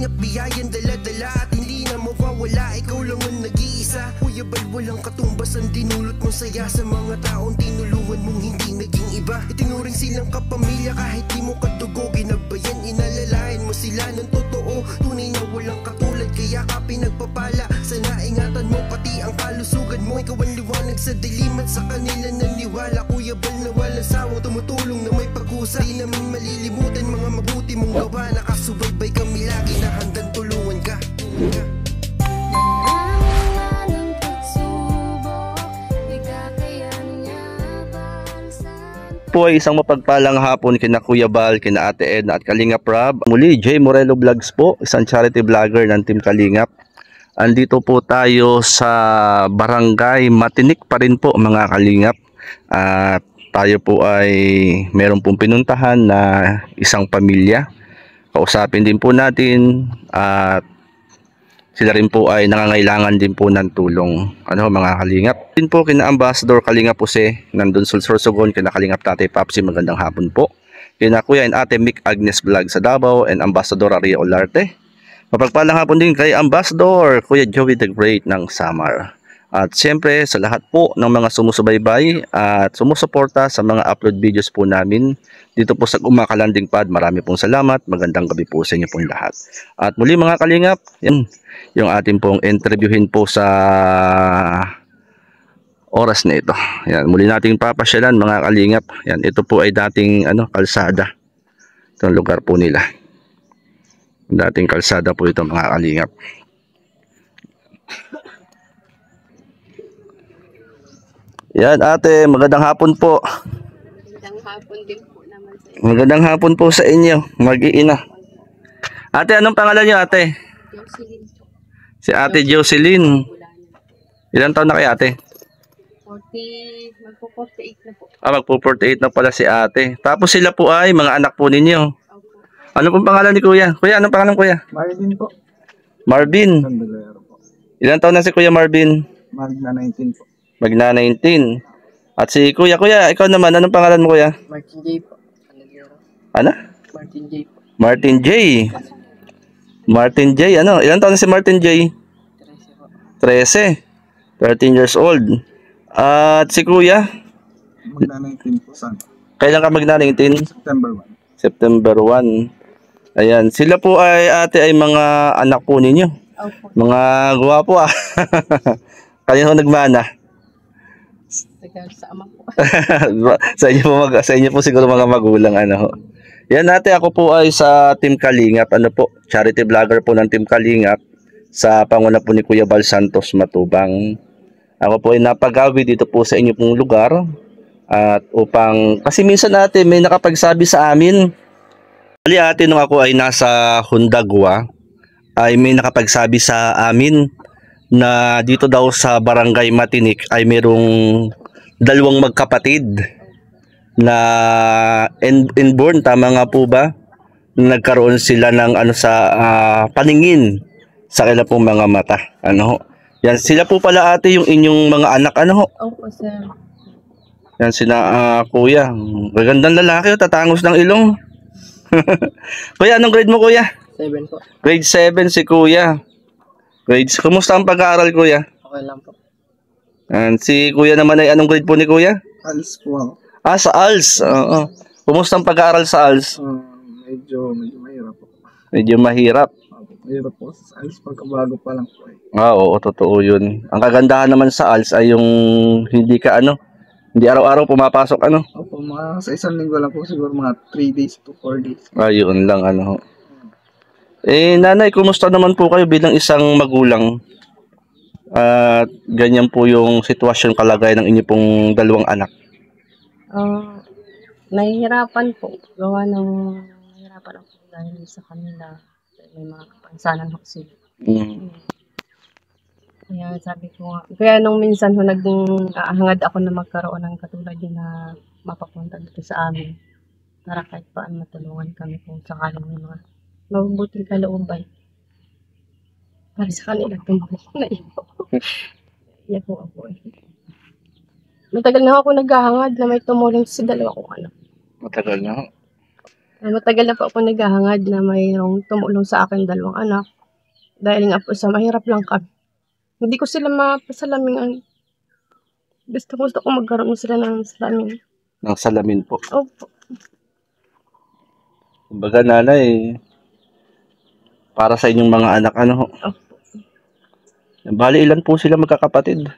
blessing at biyayan dala-dala at hindi na mawawala. Ikaw lang ang nag-iisa. Kuya Bal, walang katumbas ang dinulot mong saya sa mga taong tinulungan mong hindi naging iba. Itinuring silang kapamilya kahit di mo kadugo. Ginabayan, inalalayan mo sila ng totoo. Tunay na walang katulad kaya ka pinagpapala. Sana ingatan mo pati ang kalusugan mo. Ikaw ang liwanag sa dilim at sa kanila naniwala. Kuya Bal na walang sawang tumutulong na may pag-usa. Di namin malilimutan mga mabuti mong gawa. Nakasubaybay kami lagi na handang tulungan ka. Po ay isang mapagpalang hapon kina Kuya Bal, kina Ate Edna at Kalingap Rob. Muli, J. Morelo Vlogs po, isang charity vlogger ng Team Kalingap. Andito po tayo sa Barangay Matinik pa rin po mga Kalingap. At tayo po ay meron pong pinuntahan na isang pamilya. Kausapin din po natin at sila rin po ay nangangailangan din po ng tulong. Ano mga Kalingap? Din po kina Ambassador Kalingap Jose, nandun Sorsogon, kina Kalingap Tatay Papsi, magandang hapon po. Kina Kuya and Ate Mick Agnes Vlog sa Davao and Ambassador Aria Olarte. Mapagpalang hapon din kay Ambassador Kuya Joey the Great ng Samar. At siyempre sa lahat po ng mga sumusubaybay at sumusuporta sa mga upload videos po namin dito po sa Kumakalanding Pad. Marami pong salamat. Magandang gabi po sa inyo pong lahat. At muli mga Kalingap, yan, yung ating pong interviewin po sa oras na ito. Yan, muli nating papasyalan mga Kalingap. Yan, ito po ay dating kalsada. Itong lugar po nila. Dating kalsada po ito mga Kalingap. Yan ate, magandang hapon po. Magandang hapon din po naman sa inyo. Magandang hapon po sa inyo, mag-iina. Ate, anong pangalan niyo ate? Jocelyn po. Si Ate Jocelyn. Ilang taon na kayo ate? Magpo-48 na po. Magpo-48 na pala si ate. Tapos sila po ay mga anak po ninyo. Opo. Ano pong pangalan ni kuya? Kuya, anong pangalan kuya? Marvin po. Marvin. Sandalero po. Ilang taon na si kuya Marvin? Magna 19 po. Magna 19. At si kuya, ikaw naman, anong pangalan mo kuya? Martin J po. Ano? Martin J po. Martin J. Martin J, ano? Ilang taon na si Martin J? 13. 13 years old. At si kuya? Magna 19 po sana. Kailan ka magna 19? September 1. September 1. Ayan, sila po ay ate ay mga anak po ninyo. Opo. Mga gwapo ah. Kayo ho nagmana. Tagal sa ama po. sa inyo po siguro mga magulang ano ho. Yan ate, ako po ay sa Team Kalingap, ano po, charity vlogger po ng Team Kalingap sa panguna po ni Kuya Bal Santos Matubang. Ako po ay napagawi dito po sa inyo pong lugar at upang kasi minsan ate may nakapagsabi sa amin. Ali ate, nung ako ay nasa Hundagwa ay may nakapagsabi sa amin na dito daw sa Barangay Matinik ay merong dalawang magkapatid na inborn, tama nga po ba? Nagkaroon sila ng sa paningin sa kanilang pong mga mata. Ano ho? Yan sila po pala ate yung inyong mga anak, ano ho? Opo sir. Yan sila kuya. Magandang lalaki, tatangos ng ilong. Kuya, anong grade mo kuya? 7 po. Grade 7 si kuya. Grades. Kumusta ang pag-aaral kuya? Okay lang po. And si kuya naman ay anong grade po ni kuya? Alis po ako. Sa ALS. Oo. Kumusta ang pag-aaral sa ALS? Medyo mahirap po. Medyo mahirap. Mahirap po sa alis pagkabago pa lang po. Oo, totoo yun. Ang kagandahan naman sa ALS ay yung hindi ka hindi araw-araw pumapasok Opo, mga sa isang linggo lang po siguro mga 3 days to 4 days. Ayun lang nanay, kumusta naman po kayo bilang isang magulang? At ganyan po yung sitwasyon kalagay ng inyo pong dalawang anak. Nahihirapan po. Gawa ng nahihirapan ako dahil sa kanila. May mga kapansanan ako sila. Kaya sabi ko nga. Kaya nung minsan hangad ako na magkaroon ng katulad yun na mapapunta dito sa amin. Para kahit paan matulungan kami kung sakaling may mga mabubuting kalooban. Para sa kanila tumulong na ibo. Yan po ako eh. Matagal na ako naghahangad na may tumulong sa dalawa kong anak. Matagal na ho. Matagal na po ako naghahangad na mayroong tumulong sa akin 2 anak. Dahil nga po sa mahirap lang kami. Hindi ko sila mapasalamin. Gusto ko magkaroon sila ng salamin. Ng salamin po. Opo. Kumbaga nanay, para sa inyong mga anak, ano ho? Opo. Bali, ilan po sila magkakapatid?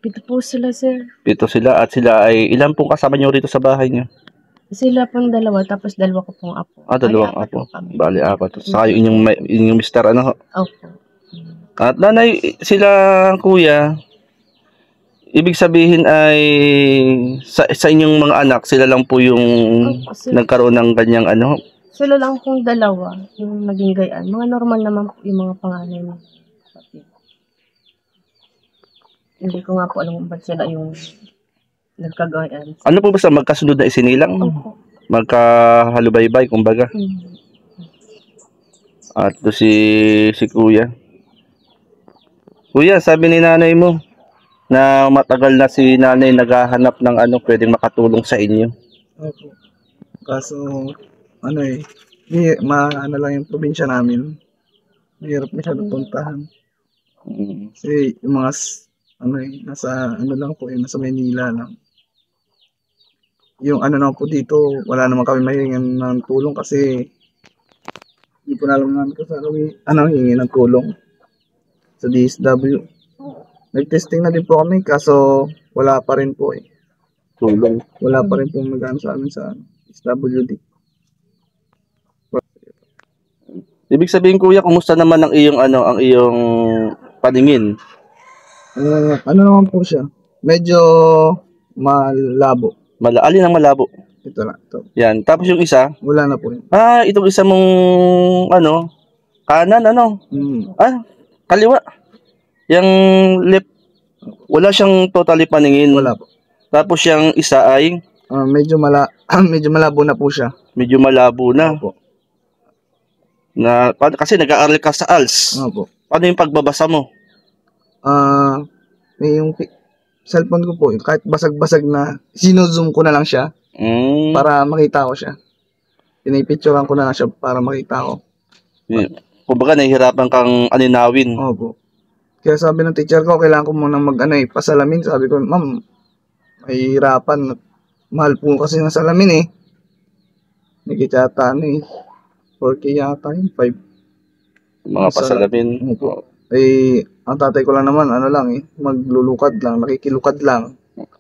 7 po sila, sir. 7 sila at sila ay ilan pong kasama nyo rito sa bahay nyo? Sila pong 2, tapos 2 ko pong apo. Bali, 2 Bali, 4 apo. po kami. Bali, 4. Saka yung inyong mister, ano ho? Opo. At nanay, sila kuya, ibig sabihin ay sa inyong mga anak, sila lang po yung Opo, sila. nagkaroon ng ganyang ano? Sila lang pong 2 yung naging gayaan. Mga normal naman po yung mga panganay mo. Hindi ko nga po alam kung ba't sila yung nagkagayaan. Ano po basta magkasunod na isinilang? Opo. Magkahalubaybay, kumbaga. At to si kuya. Kuya, sabi ni nanay mo na matagal na si nanay naghahanap ng ano pwedeng makatulong sa inyo. Opo. Kaso, ano ano lang yung probinsya namin. Mahirap masyado puntahan. Kasi yung mga, nasa, lang po, nasa Manila lang. Yung lang po dito, wala naman kami mahihingan ng tulong kasi hindi po nalang namin kung saan kami, hingi ng tulong sa DSW. Nag-testing na din po kami, kaso wala pa rin po Tulong. Wala pa rin po mag-ano sa amin sa DSWD. Ibig sabihin kuya, kumusta naman ang iyong paningin? Ano naman po siya? Medyo malabo. Alin ang malabo? Ito na, ito. Yan. Tapos yung isa, Wala na po yun. itong isa mong kanan, kaliwa. Yung left, wala siyang totally paningin. Wala po. Tapos yung isa ay Medyo malabo na po siya. medyo malabo na. Opo. Kasi nag-aaral ka sa ALS. Opo. Paano yung pagbabasa mo? May yung cellphone ko po, kahit basag-basag na, sino-zoom ko na lang siya para makita ko siya. Pinipicturean ko na lang siya para makita ko. Kumbaga nahihirapan kang aninawin. Opo. Kaya sabi ng teacher ko, kailangan ko muna pasalamin. Sabi ko, ma'am, mahihirapan. Mahal po kasi ng salamin Nakita yata 4K yata yun, 5. Mga pasalamin. Opo. Ang tatay ko lang naman, maglulukad lang, nakikilukad lang.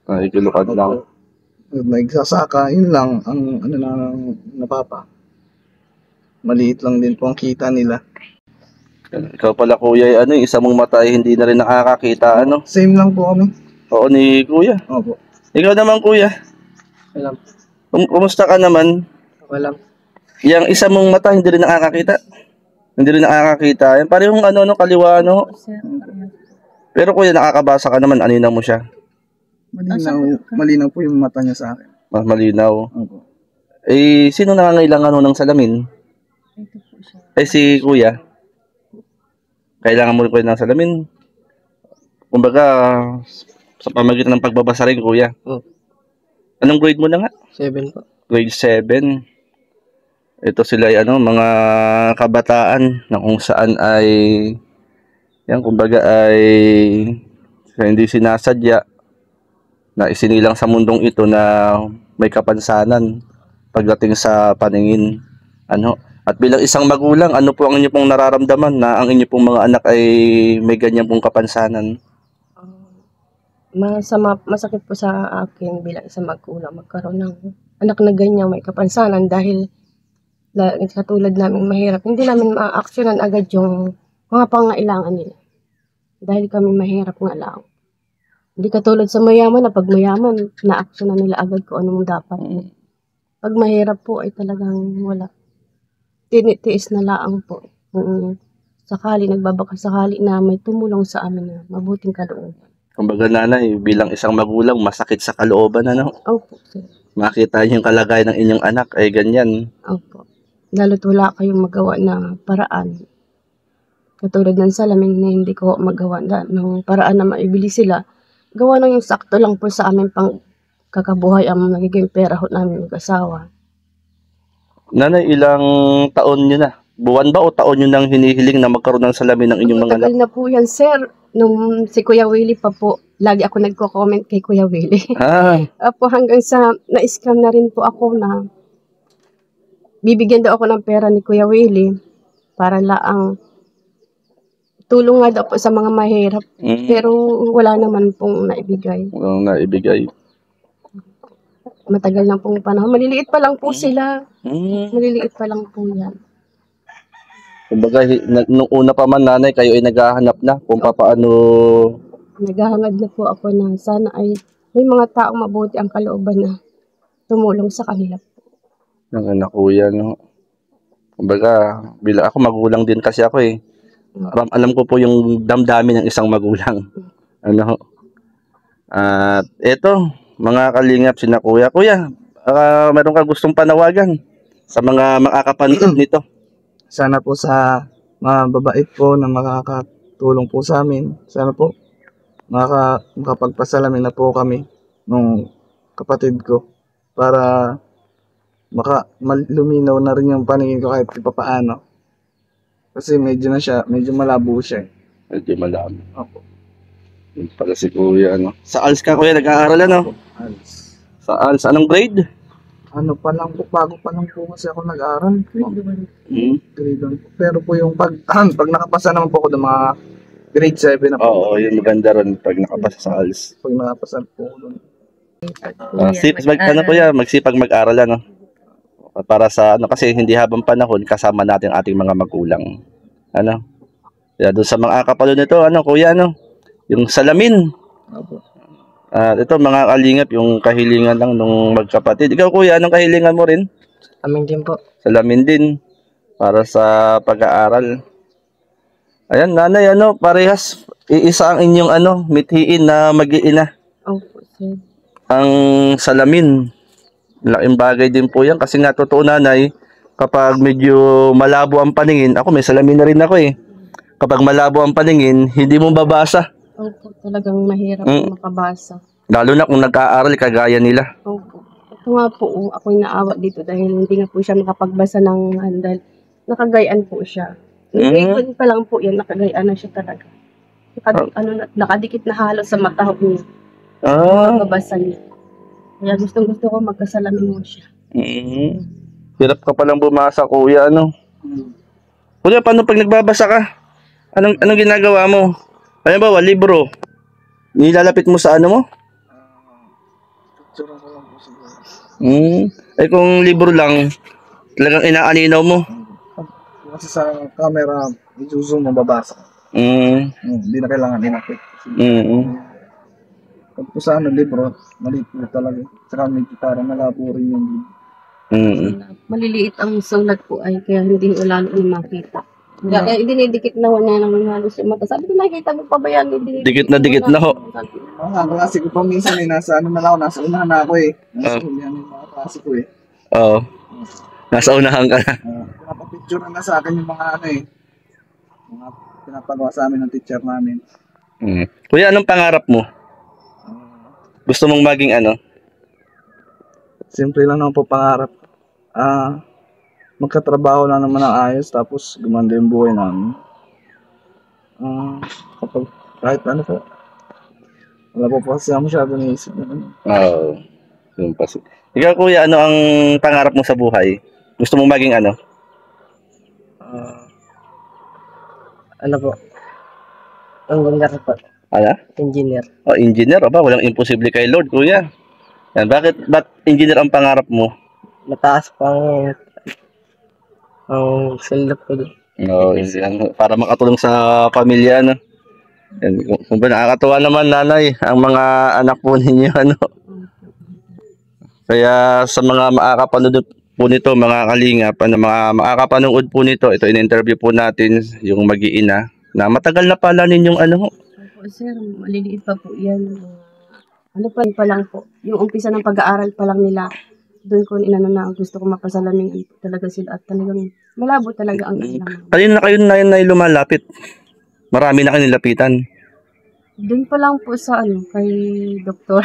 Nakikilukad lang. Nagsasaka, yun lang ang napapa. Maliit lang din po ang kita nila. Ikaw pala kuya, yung isa mong mata ay hindi na rin nakakakita, Same lang po kami. Oo ni kuya. Opo. Ikaw naman kuya. Alam. Kumusta ka naman? Walang. Yang isa mong mata hindi rin nakakakita. Hindi rin nakakakita. Yan parehong kaliwa, Pero kuya, nakakabasa ka naman, anina mo siya. Malinaw po yung mata niya sa akin. Mas malinaw. Opo. Sino nangangailangan ng salamin? Ito po siya. Si kuya. Kailangan mo rin kuya ng salamin. Kumbaga, sa pamagitan ng pagbabasa rin, kuya. Anong grade mo na nga? 7 po. Grade 7. Ito sila ay mga kabataan na kung saan ay kumbaga ay hindi sinasadya na isinilang sa mundong ito na may kapansanan pagdating sa paningin. At bilang isang magulang, ano po ang inyo pong nararamdaman na ang inyo pong mga anak ay may ganyan pong kapansanan? Masakit po sa akin bilang isang magulang magkaroon ng anak na ganyan may kapansanan dahil katulad namin mahirap. Hindi namin ma-actionan agad yung mga pangailangan nila. Dahil kami mahirap nga lang. Hindi katulad sa mayaman na pag mayaman, na-actionan nila agad kung anong dapat. Pag mahirap po ay talagang wala. Tinitiis na laang po. Nagbabaka sakali na may tumulong sa amin na mabuting kalooban. Kumbaga nanay, bilang isang magulang, masakit sa kalooban, Opo, sir. Makita yung kalagayan ng inyong anak ay ganyan. Opo. Lalo't wala kayong magawa na paraan. Katulad ng salamin na hindi ko magawa ng paraan na maibili sila. Gawa lang yung sakto lang po sa amin pang kakabuhay ang nagiging pera ho namin mag-asawa. Nanay, ilang taon nyo na? Buwan ba o taon nyo nang hinihiling na magkaroon ng salamin ng inyong mga anak? Matagal na po yan, sir. Nung si Kuya Willie pa po, lagi ako nagko-comment kay Kuya Willie. Ah, Apo hanggang sa na-scam na rin po ako na bibigyan daw ako ng pera ni Kuya Willie para laang tulong nga daw po sa mga mahirap. Pero wala naman pong naibigay. walang naibigay. Matagal na pong panahon. Maliliit pa lang po sila. Hmm. Maliliit pa lang po yan. Kumbaga, nung una pa man nanay, kayo ay naghahanap na kung paano. Naghahangad na po ako na sana ay may mga taong mabuti ang kalooban na tumulong sa kanila. Ng anak ko yan, no? Kumbaga, bila ako magulang din kasi ako eh. Alam ko po yung damdamin ng isang magulang. Ano? At eto, mga kalingap, sina kuya. Kuya, meron ka gustong panawagan sa mga makakapanood nito? Sana po sa mga babait po na makakatulong po sa amin. Sana po makapagpasalamin na po kami nung kapatid ko para luminaw na rin yung paningin ko kahit papaano. Kasi medyo malabo siya eh. Medyo malami. Opo. Yun pala si kuya, ano? Sa ALS ka, kuya, nag-aaral, ano? Alis. Sa ALS, anong grade? Ano pa lang po, bago pa lang po kasi ako nag-aaral. Hmm? Grade 1 po. Pero po yung pag nakapasa naman po ako ng mga grade 7 na po. Oo, yun maganda ron pag nakapasa sa ALS. Pag nakapasa po ako doon. Magsipag mag-aral, ano? Para sa, ano, kasi hindi habang panahon, kasama natin ating mga magulang. Ano? Kaya doon sa mga kapalo nito, ano, kuya, ano? Yung salamin. Opo. Ito, mga kalingap, yung kahilingan lang nung magkapatid. Ikaw, kuya, anong kahilingan mo rin? Amin din po. Salamin din. Para sa pag-aaral. Ayan, nanay, ano, parehas. Iisa ang inyong, ano, mithiin na mag-iina. Opo, sir. Ang salamin. Laking bagay din po yan. Kasi nga, totoo, nanay, kapag medyo malabo ang paningin, ako, may salamin na rin ako eh. Kapag malabo ang paningin, hindi mo babasa. Opo, talagang mahirap makabasa. Lalo na kung nag-aaral kagaya nila. Opo. Ito nga po, ako'y naawa dito dahil hindi nga po siya makapagbasa ng dahil nakagayaan po siya. Grade 1 pa lang po yan, nakagayaan na siya talaga. Nakadikit na halos sa mata niya. Mababasa niya. Kaya gustong-gusto ko magkasalamin mo siya. Hirap ka palang bumasa, kuya, ano? Kuya, paano pag nagbabasa ka? Anong ginagawa mo? Halimbawa, libro. Nilalapit mo sa ano mo? Picture ko lang po siguro. Eh kung libro lang, talagang inaaninaw mo. Kasi sa camera, i-zoom, mababasa. Hindi na kailangan inapit. Pag po sa libro, maliit po talaga. Saka medyo parang malabo rin yung libro. Maliliit ang sulat po ay kaya hindi ko lalo makita. Kaya dinidikit na niya ng halos yung mata. Sabi ko, nakikita mo pa ba yan? Dikit na ho. Klase ko pa minsan eh, nasa nasa unahan na ako eh. Nasa unahan yung mga klase ko eh. Oo. Nasa unahan ka na. Pinapapicture na sa akin yung mga mga pinapagawa sa amin ng teacher namin. Kuya, anong pangarap mo? Gusto mong maging ano? Simple lang naman po pangarap. Magkatrabaho lang naman ng ayos tapos gumanda yung buhay namin. Kapag kahit ano po, wala po kasi ako masyado naisip na ano. Oo. Yun pa. Ikaw, kuya, ano ang pangarap mo sa buhay? Gusto mong maging ano? Ano po? Engineer po. Ano? Engineer. Oh, engineer. Aba, walang imposible kay Lord, kuya. Yan, ba't engineer ang pangarap mo? Mataas pang ang sweldo ko doon. No, para makatulong sa pamilya, ano. Yan, kung ba nakakatuwa naman, nanay, ang mga anak po ninyo, ano. Kaya sa mga makakapanood po nito, mga kalingap, mga makakapanood po nito, ito in-interview po natin yung mag-iina na matagal na pala ninyong ano. Opo, sir, maliliit pa po yan. Ano pa lang po, yung umpisa ng pag-aaral pa lang nila, doon ko inano na gusto ko mapasalamin talaga sila at talagang malabo talaga ang ilang. Kanina na kayo na lumalapit? Marami na kayo nilapitan? Doon pa lang po sa kay Dr.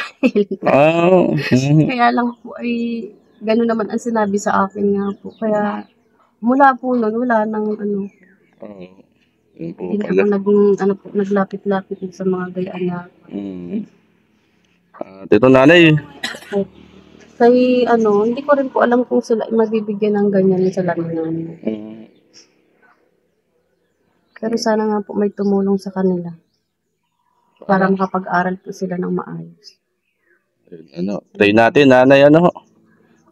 Oh. Kaya lang po ay gano'n naman ang sinabi sa akin nga po. Kaya mula po nun, wala nang ano, Yun po hindi pala. ako naglapit-lapit sa mga gayaan na At ito nanay, po. Kay ano, hindi ko rin po alam kung sila ay mabibigyan ng ganyan sa namin. Pero sana nga po may tumulong sa kanila para makapag-aral po sila ng maayos. Pray natin nanay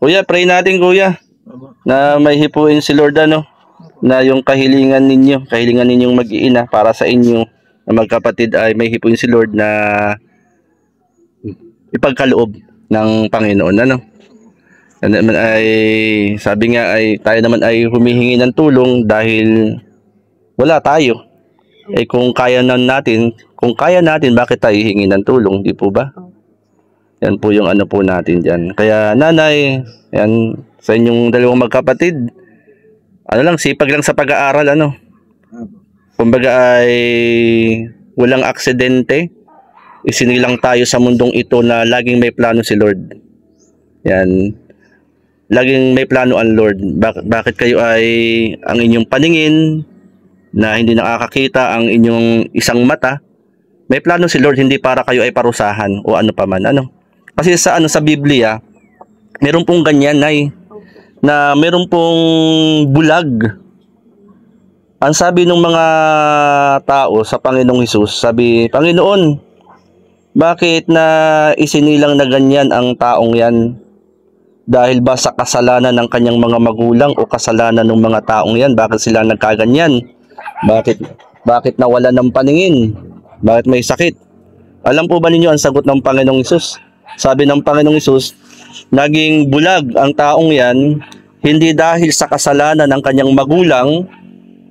Kuya, pray natin kuya Opo. na may hipuin si Lord na yung kahilingan ninyong mag-iina para sa inyo na magkapatid ay may hipuin si Lord na ipagkaloob ng Panginoon Ano naman ay sabi nga ay tayo naman ay humihingi ng tulong dahil wala tayo. Kung kaya natin, bakit tayo hihingi ng tulong, di po ba? Yan po yung po natin diyan. Kaya nanay, yan sa inyong dalawang magkapatid. Sipag lang sa pag-aaral Opo. Kumbaga ay walang aksidente. Isinilang tayo sa mundong ito na laging may plano si Lord. Yan. Laging may plano ang Lord. Bakit kayo ay ang inyong paningin na hindi nakakakita ang inyong isang mata? May plano si Lord, hindi para kayo ay parusahan o ano pa man. Kasi sa Biblia, meron pong ganyan na meron pong bulag. Ang sabi ng mga tao sa Panginoong Hesus, sabi, Panginoon, bakit na isinilang na ganyan ang taong yan? Dahil ba sa kasalanan ng kanyang mga magulang o kasalanan ng mga taong yan? Bakit sila nagkaganyan? Bakit nawala ng paningin? Bakit may sakit? Alam po ba ninyo ang sagot ng Panginoong Hesus? Sabi ng Panginoong Hesus, naging bulag ang taong yan hindi dahil sa kasalanan ng kanyang magulang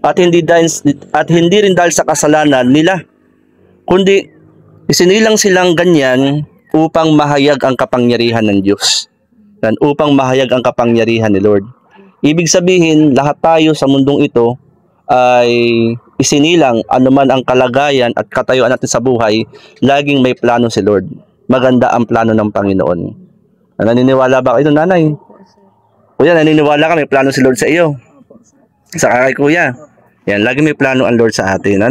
at hindi rin dahil sa kasalanan nila, kundi isinilang silang ganyan upang mahayag ang kapangyarihan ng Diyos. Upang mahayag ang kapangyarihan ni Lord. Ibig sabihin, lahat tayo sa mundong ito ay isinilang anuman ang kalagayan at katayuan natin sa buhay, laging may plano si Lord. Maganda ang plano ng Panginoon. Naniniwala ba kayo, nanay? Kuya, naniniwala ka may plano si Lord sa iyo? Sa kay kuya? Yan, lagi may plano ang Lord sa atin.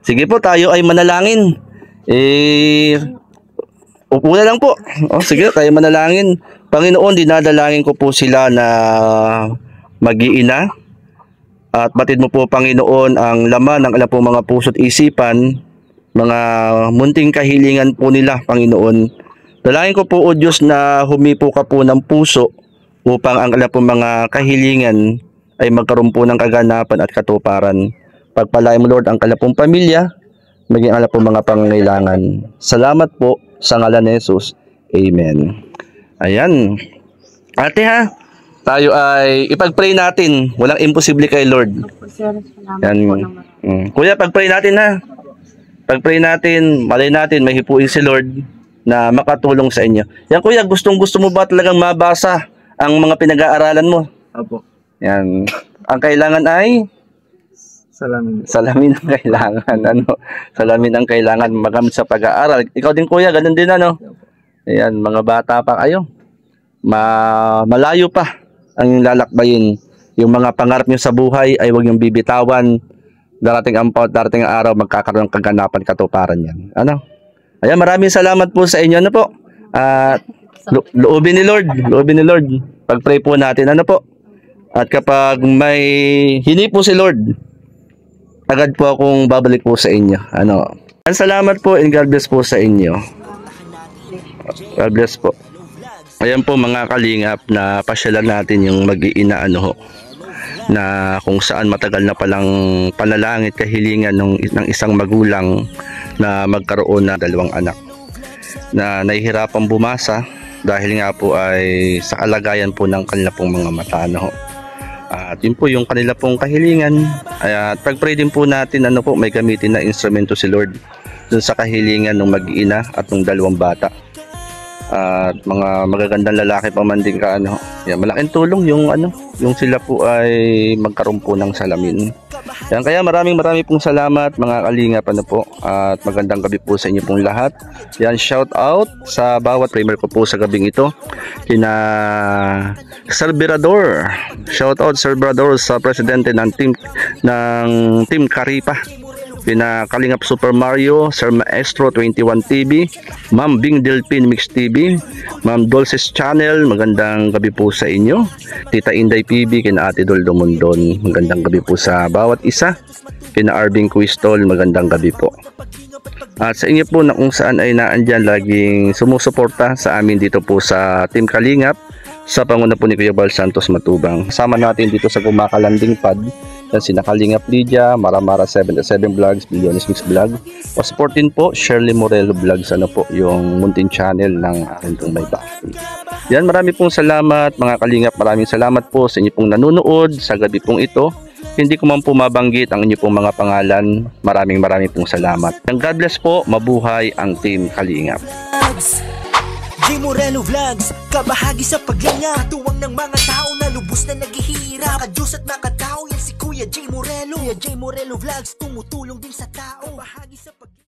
Sige po, tayo ay manalangin. Upo na lang po. Sige, tayo manalangin. Panginoon, dinadalangin ko po sila na mag-iina. At batid mo po, Panginoon, ang laman ng alam po mga puso't isipan, mga munting kahilingan po nila, Panginoon. Dalangin ko po, O Diyos, na humipo ka po ng puso upang ang alam po mga kahilingan ay magkaroon po ng kaganapan at katuparan. Pagpalain mo, Lord, ang kalapong pamilya, maging alam po mga pangangailangan. Salamat po sa ngalan ni Jesus. Amen. Ayan. Ate tayo ay ipag-pray natin. Walang imposible kay Lord. Sir, salamat Yan. po naman. Kuya, pag-pray natin Pag-pray natin, malay natin, may hipuin si Lord na makatulong sa inyo. Yan kuya, gustong-gusto mo ba talagang mabasa ang mga pinag-aaralan mo? Opo. Yan. Ang kailangan ay Salamin. salamin ang kailangan. Salamin ang kailangan magamit sa pag-aaral. Ikaw din kuya, ganun din Ayan, mga bata pa kayo. Malayo pa ang lalakbayin. Yung mga pangarap nyo sa buhay ay huwag yung bibitawan. Darating ang araw, magkakaroon ng kaganapan, katuparan yan. Ayan, maraming salamat po sa inyo. Po? Loobin ni Lord. Pag-pray po natin. At kapag may hini po si Lord, agad po akong babalik po sa inyo. Salamat po and God bless po sa inyo. God bless po. Ayan po mga kalingap, na pasyalan natin yung mag-iina na kung saan matagal na palang panalangit kahilingan ng isang magulang na magkaroon na 2 anak na nahihirapang bumasa dahil nga po ay sa kalagayan po ng kanila pong mga mata. At yun po yung kanila pong kahilingan. At pag-pray din po natin may gamitin na instrumento si Lord dun sa kahilingan ng mag-iina at ng 2 bata. At mga magagandang lalaki pa man din ka yan, malaking tulong yung sila po ay magkaroon po ng salamin. Yan, kaya maraming pong salamat mga kalingap, ano po, at magandang gabi po sa inyo pong lahat. Yan, shout out sa bawat premier ko po sa gabing ito, kina Sir Berador, shout out Sir Berador sa presidente ng team Karipa, kina Kalingap Super Mario, Sir Maestro 21 TV, Ma'am Bing Delpin Mix TV, Ma'am Dolces Channel, magandang gabi po sa inyo. Tita Inday PB, kina Ate Dol Dumundon, magandang gabi po sa bawat isa. Kina Arvin Quistol, magandang gabi po. At sa inyo po na kung saan ay naandyan, laging sumusuporta sa amin dito po sa Team Kalingap, sa panguna po ni Kuya Bal Santos Matubang. Kasama natin dito sa Gumakalanding Pad, yan sina Kalingap Lydia, Maramara 77 Vlogs, Billiones Mix Vlog. O-support din po Shirley Morelo Vlogs, ano po, yung muntin channel ng akin pong may bahay. Yan, marami pong salamat mga Kalingap, maraming salamat po sa inyo pong nanonood sa gabi pong ito. Hindi ko man po mabanggit ang inyo pong mga pangalan. Maraming pong salamat. And God bless po, mabuhay ang Team Kalingap. J. Morelo Vlogs, kabahagi sa paglanga, tuwang ng mga tao na lubos na naghihirap. Kadyos at mga tao, yan si Kuya J. Morelo. Kuya J. Morelo Vlogs, tumutulong din sa tao, bahagi sa paglanga.